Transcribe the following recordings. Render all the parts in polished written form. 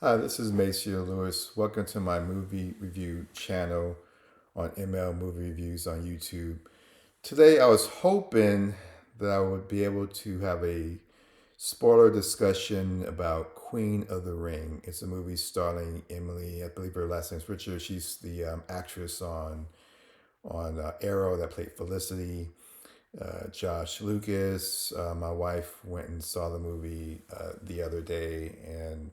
Hi, this is Maceo Lewis. Welcome to my movie review channel on ML Movie Reviews on YouTube. Today, I was hoping that I would be able to have a spoiler discussion about Queen of the Ring. It's a movie starring Emily, I believe her last name is Richard. She's the actress on Arrow that played Felicity. Josh Lucas. My wife went and saw the movie the other day, and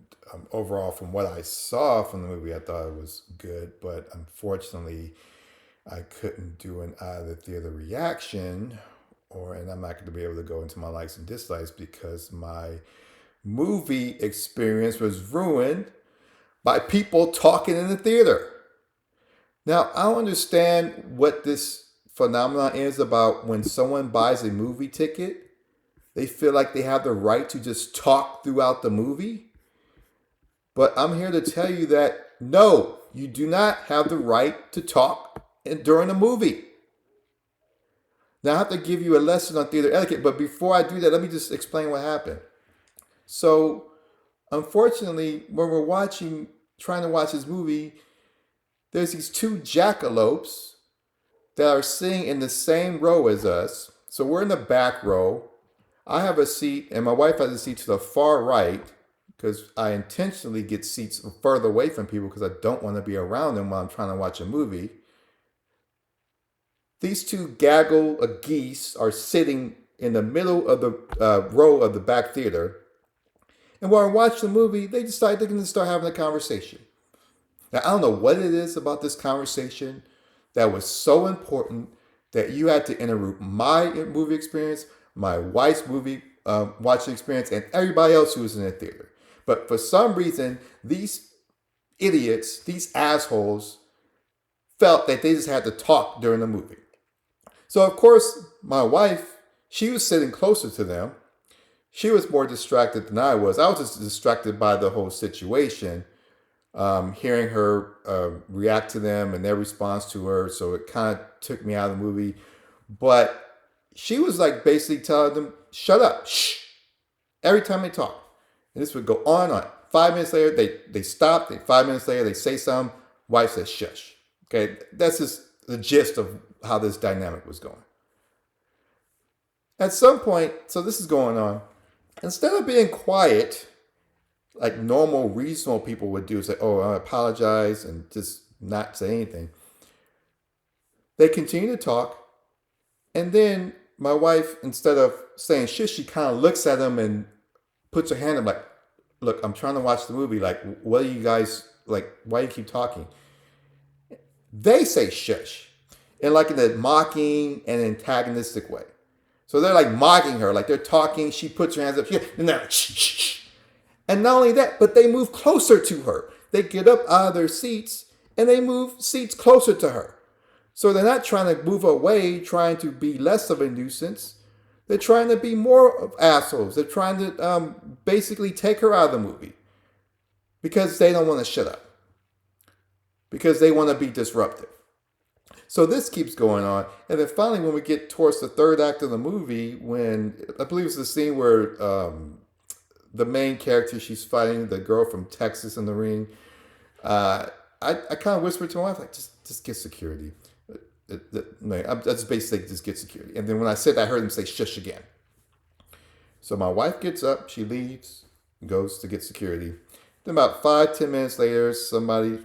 overall, from what I saw from the movie, I thought it was good. But unfortunately, I couldn't do an out of the theater reaction, and I'm not going to be able to go into my likes and dislikes because my movie experience was ruined by people talking in the theater. Now, I don't understand what this phenomenon is about when someone buys a movie ticket. They feel like they have the right to just talk throughout the movie. But I'm here to tell you that no, you do not have the right to talk during a movie. Now, I have to give you a lesson on theater etiquette, but before I do that, let me just explain what happened. So, unfortunately, when we're trying to watch this movie, there's these two jackalopes that are sitting in the same row as us. So we're in the back row. I have a seat, and my wife has a seat to the far right because I intentionally get seats further away from people because I don't want to be around them while I'm trying to watch a movie. These two gaggle of geese are sitting in the middle of the row of the back theater. And while I watch the movie, they decide they're going to start having a conversation. Now, I don't know what it is about this conversation that was so important that you had to interrupt my movie experience, my wife's movie watching experience, and everybody else who was in the theater. But for some reason, these idiots, these assholes, felt that they just had to talk during the movie. So, of course, my wife, she was sitting closer to them. She was more distracted than I was. I was just distracted by the whole situation, hearing her react to them and their response to her. So it kind of took me out of the movie. But she was like basically telling them, shut up, shh, every time they talk. And this would go on and on. 5 minutes later, they stop. 5 minutes later, they say something. Wife says, shush. Okay, that's just the gist of how this dynamic was going. At some point, so this is going on. Instead of being quiet, like normal, reasonable people would do, say, "Oh, I apologize," and just not say anything. They continue to talk, and then my wife, instead of saying shit, she kind of looks at them and puts her hand up, like, "Look, I'm trying to watch the movie. Like, what are you guys like? Why do you keep talking?" They say shush, in like in a mocking and antagonistic way. So they're like mocking her, like they're talking. She puts her hands up, and they're like, shh, shh, shh. And not only that, but they move closer to her. They get up out of their seats and they move seats closer to her. So they're not trying to move away, trying to be less of a nuisance. They're trying to be more of assholes. They're trying to basically take her out of the movie because they don't want to shut up, because they want to be disruptive. So this keeps going on. And then finally, when we get towards the third act of the movie, when I believe it's the scene where the main character, she's fighting the girl from Texas in the ring. Uh, I kind of whispered to my wife, like, just get security. That's basically just get security. And then when I said that, I heard him say shush again. So my wife gets up, she leaves, goes to get security. Then about 5, 10 minutes later, somebody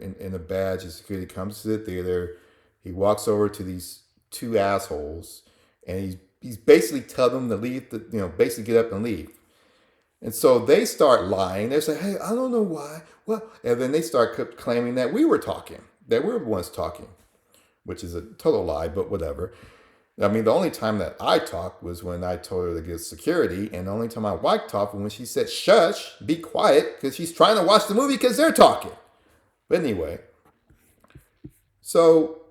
in a badge of security comes to the theater. He walks over to these two assholes, and he's basically telling them to leave, basically get up and leave. And so they start lying. They say, "Hey, I don't know why." Well, and then they start claiming that we were talking, that we were the ones talking, which is a total lie, but whatever. I mean, the only time that I talked was when I told her to get security, and the only time my wife talked was when she said, "Shush, be quiet," because she's trying to watch the movie because they're talking. But anyway, so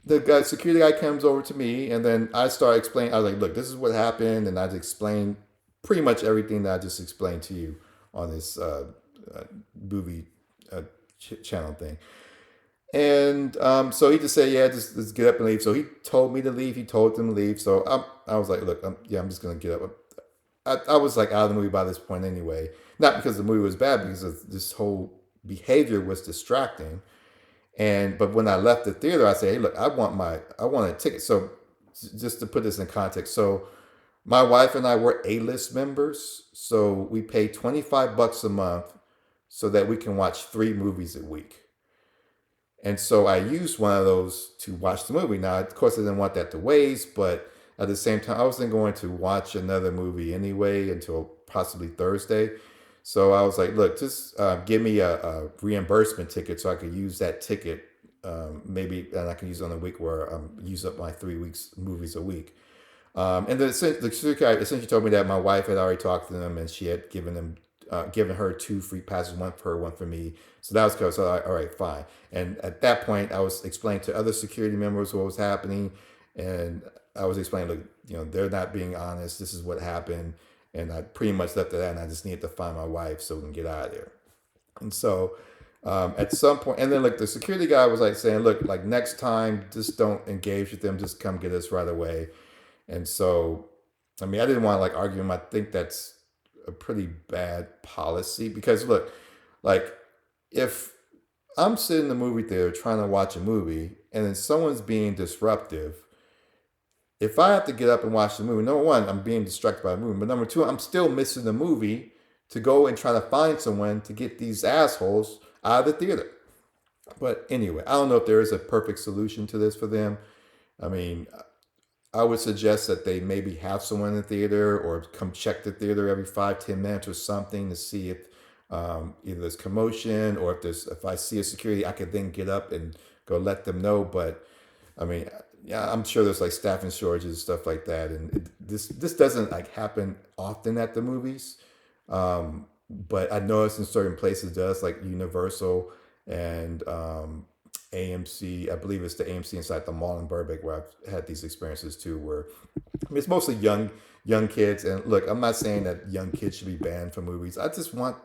the security guy comes over to me, and then I start explaining. I was like, "Look, this is what happened," and I just explained pretty much everything that I just explained to you on this movie channel thing. And so he just said, "Yeah, just get up and leave." So he told me to leave. He told them to leave. So I was like, "Look, I'm just gonna get up." I was like out of the movie by this point anyway. Not because the movie was bad, because of this whole behavior was distracting. And but when I left the theater, I said, "Hey, look, I want a ticket." So just to put this in context, so my wife and I were A-list members, so we pay $25 a month so that we can watch 3 movies a week. And so I used one of those to watch the movie. Now, of course, I didn't want that to waste, but at the same time, I wasn't going to watch another movie anyway until possibly Thursday. So I was like, look, just give me a reimbursement ticket so I could use that ticket, maybe, and I can use it on a week where I use up my 3 weeks movies a week. And the security guy essentially told me that my wife had already talked to them and she had given her 2 free passes, one for her, one for me. So that was cool. So all right, fine. And at that point, I was explaining to other security members what was happening, and I was explaining, look, they're not being honest. This is what happened, and I pretty much left it at that. And I just needed to find my wife so we can get out of there. And so at some point, and then like the security guy was like saying, look, like next time, just don't engage with them. Just come get us right away. And so, I mean, I didn't want to like argue him. I think that's a pretty bad policy because look, like if I'm sitting in the movie theater trying to watch a movie and then someone's being disruptive, if I have to get up and watch the movie, number one, I'm being distracted by the movie, but number two, I'm still missing the movie to go and try to find someone to get these assholes out of the theater. But anyway, I don't know if there is a perfect solution to this for them. I mean, I would suggest that they maybe have someone in the theater or come check the theater every 5, 10 minutes or something to see if either there's commotion or if I see a security, I could then get up and go let them know. But I mean, yeah, I'm sure there's like staffing shortages and stuff like that, and this doesn't like happen often at the movies. But I noticed in certain places it does, like Universal and AMC. I believe it's the AMC inside the mall in Burbank where I've had these experiences too, where I mean, it's mostly young kids. And look, I'm not saying that young kids should be banned from movies. I just want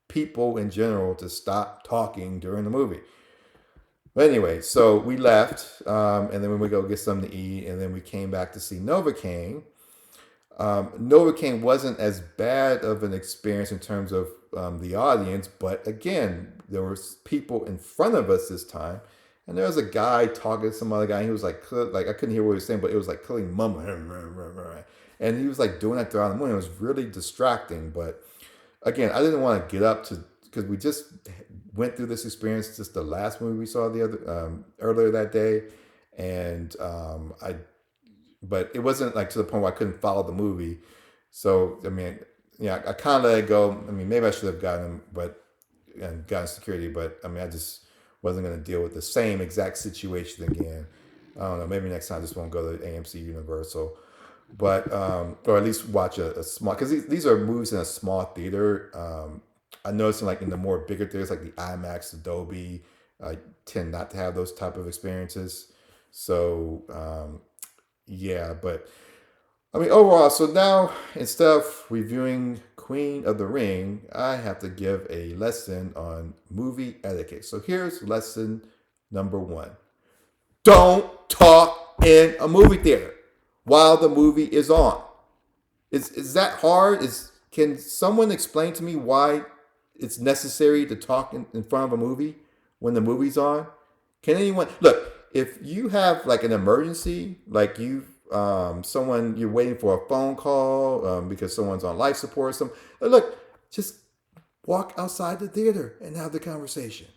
people in general to stop talking during the movie. But anyway, so we left, and then we go get something to eat, and then we came back to see Novocaine. Novocaine wasn't as bad of an experience in terms of the audience, but again, there was people in front of us this time, and there was a guy talking to some other guy. And he was like I couldn't hear what he was saying, but it was like clearly mumbling, and he was like doing that throughout the morning. It was really distracting. But again, I didn't want to get up to because we just went through this experience. Just the last movie we saw the other earlier that day, and but it wasn't like to the point where I couldn't follow the movie. So I mean, yeah, I kind of let it go. I mean, maybe I should have gotten him, and gotten security, but I mean, I just wasn't going to deal with the same exact situation again. I don't know. Maybe next time I just won't go to AMC Universal, but or at least watch a small because these are movies in a small theater. I noticed like in the more bigger theaters like the IMAX, the Dolby, I tend not to have those type of experiences. So yeah, but I mean overall, so now instead of reviewing Queen of the Ring, I have to give a lesson on movie etiquette. So here's lesson number 1. Don't talk in a movie theater while the movie is on. Is that hard? Can someone explain to me why it's necessary to talk in front of a movie when the movie's on? Can anyone look? If you have like an emergency, like someone you're waiting for a phone call because someone's on life support or something, look, just walk outside the theater and have the conversation.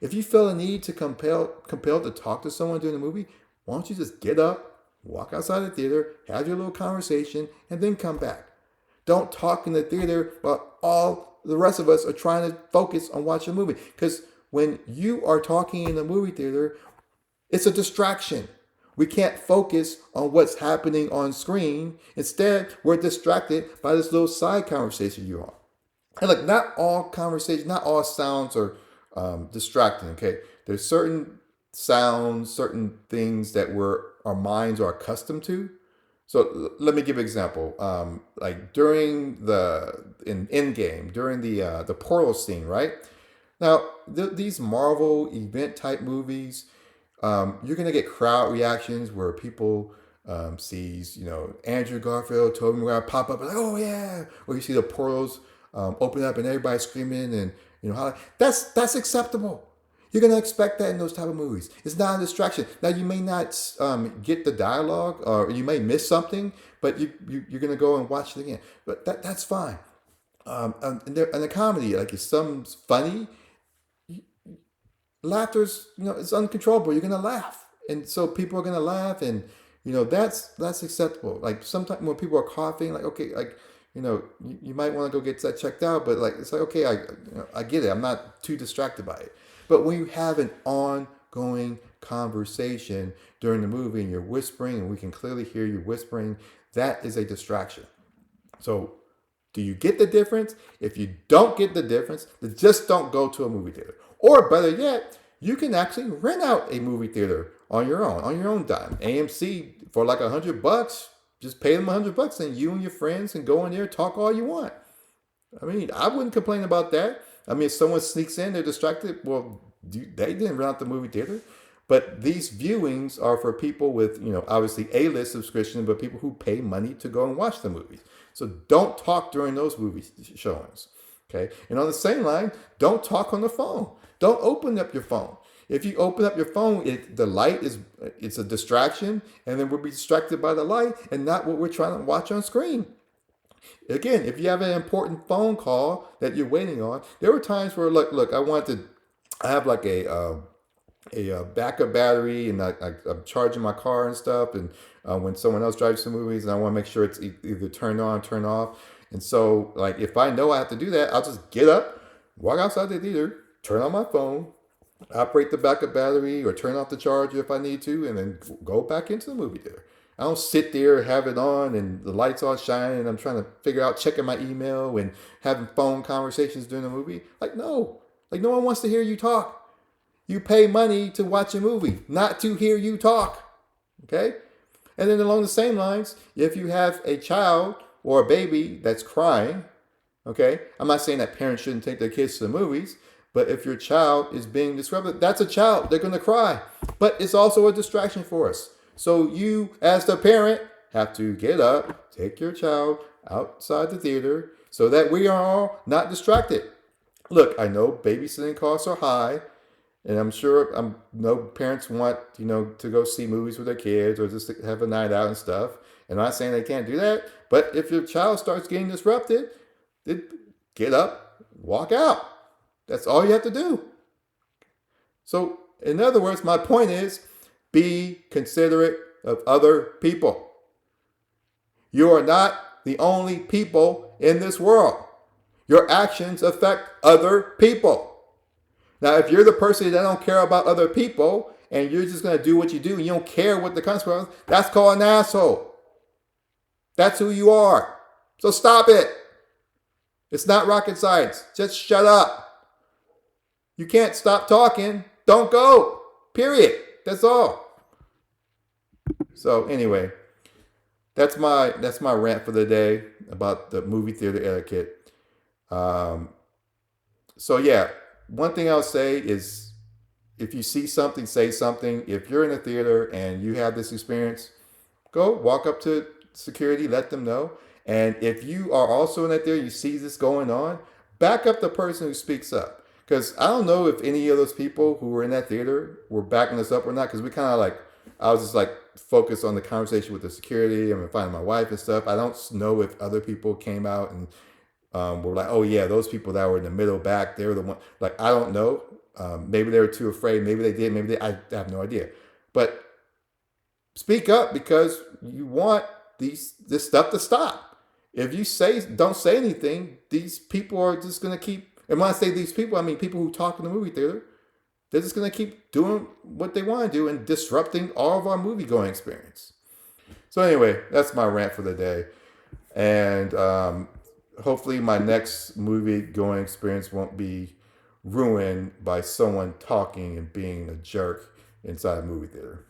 If you feel a need to compelled to talk to someone during the movie, why don't you just get up, walk outside the theater, have your little conversation, and then come back. Don't talk in the theater while all the rest of us are trying to focus on watching a movie. Because when you are talking in the movie theater, it's a distraction. We can't focus on what's happening on screen. Instead, we're distracted by this little side conversation you're on. And look, not all conversations, not all sounds are distracting. Okay, there's certain sounds, certain things that our minds are accustomed to. So let me give an example. Like during in Endgame, during the portal scene, right? Now these Marvel event type movies, you're gonna get crowd reactions where people sees, Andrew Garfield, Tobey Maguire pop up, like, oh yeah, or you see the portals open up and everybody screaming and that's acceptable. You're gonna expect that in those type of movies. It's not a distraction. Now you may not get the dialogue, or you may miss something, but you're gonna go and watch it again. But that's fine. And the comedy, like if something's funny, laughter's it's uncontrollable. You're gonna laugh, and so people are gonna laugh, and that's acceptable. Like sometimes when people are coughing, like okay, like you might want to go get that checked out, but like it's like okay, I get it. I'm not too distracted by it. But when you have an ongoing conversation during the movie and you're whispering, and we can clearly hear you whispering, that is a distraction. So do you get the difference? If you don't get the difference, then just don't go to a movie theater. Or better yet, you can actually rent out a movie theater on your own dime. AMC for like $100, just pay them $100, and you and your friends can go in there and talk all you want. I mean, I wouldn't complain about that. I mean, if someone sneaks in, they're distracted. Well, they didn't rent out the movie theater. But these viewings are for people with, obviously A-list subscription, but people who pay money to go and watch the movies. So don't talk during those movie showings. Okay. And on the same line, don't talk on the phone. Don't open up your phone. If you open up your phone, the light it's a distraction, and then we'll be distracted by the light and not what we're trying to watch on screen. Again, if you have an important phone call that you're waiting on, there were times where look, I have like a backup battery, and I'm charging my car and stuff. And when someone else drives some movies, and I want to make sure it's either turned on, turned off. And so, like, if I know I have to do that, I'll just get up, walk outside the theater, turn on my phone, operate the backup battery, or turn off the charger if I need to, and then go back into the movie theater. I don't sit there, have it on, and the lights all shining, and I'm trying to figure out, checking my email and having phone conversations during the movie. Like, no. Like, no one wants to hear you talk. You pay money to watch a movie, not to hear you talk. Okay? And then along the same lines, if you have a child or a baby that's crying, okay? I'm not saying that parents shouldn't take their kids to the movies, but if your child is being disrupted, that's a child. They're going to cry. But it's also a distraction for us. So you, as the parent, have to get up, take your child outside the theater so that we are all not distracted. Look, I know babysitting costs are high, and I'm sure no parents want, to go see movies with their kids or just have a night out and stuff. And I'm not saying they can't do that, but if your child starts getting disrupted, then get up, walk out. That's all you have to do. So, in other words, my point is, be considerate of other people. You are not the only people in this world. Your actions affect other people. Now, if you're the person that don't care about other people and you're just going to do what you do and you don't care what the consequences, that's called an asshole. That's who you are. So stop it. It's not rocket science. Just shut up. You can't stop talking. Don't go. Period. That's all. So anyway, that's my rant for the day about the movie theater etiquette. So yeah, one thing I'll say is, if you see something, say something. If you're in a theater and you have this experience, go walk up to security, let them know. And if you are also in that theater, you see this going on, back up the person who speaks up. Because I don't know if any of those people who were in that theater were backing us up or not. Because we kind of I was just focused on the conversation with the security and finding my wife and stuff. I don't know if other people came out and were like, oh yeah, those people that were in the middle back, they were the one. I don't know. Maybe they were too afraid. Maybe they did. Maybe I have no idea. But speak up, because you want this stuff to stop. If you don't say anything, these people are just going to keep, and when I say these people, I mean people who talk in the movie theater, they're just going to keep doing what they want to do and disrupting all of our movie going experience. So anyway, that's my rant for the day. And hopefully my next movie going experience won't be ruined by someone talking and being a jerk inside a movie theater.